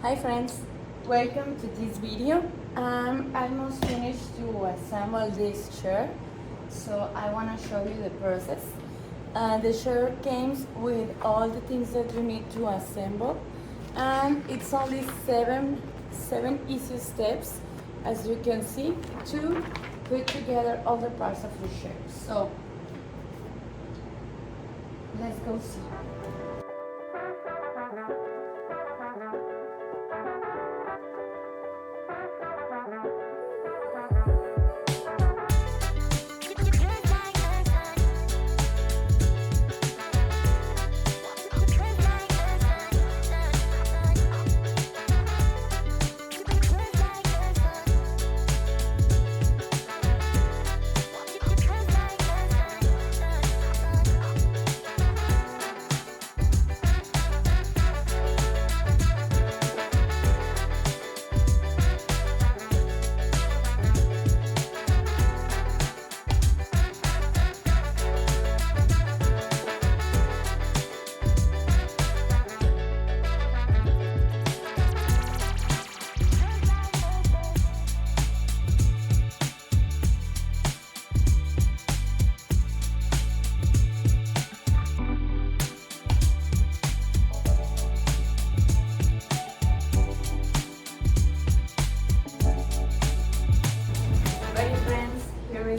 Hi friends, welcome to this video. I'm almost finished to assemble this chair, so I want to show you the process. The chair comes with all the things that you need to assemble, and it's only seven easy steps, as you can see, to put together all the parts of the chair. So let's go see.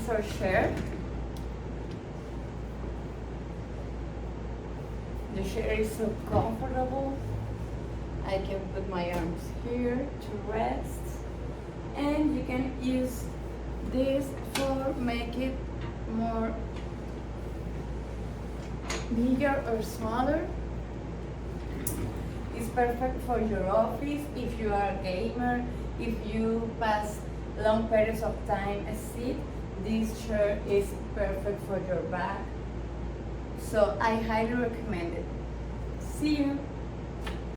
Our chair. The chair is so comfortable. I can put my arms here to rest, and you can use this for make it more bigger or smaller. It's perfect for your office if you are a gamer, if you pass long periods of time asleep. This chair is perfect for your back, so I highly recommend it. See you!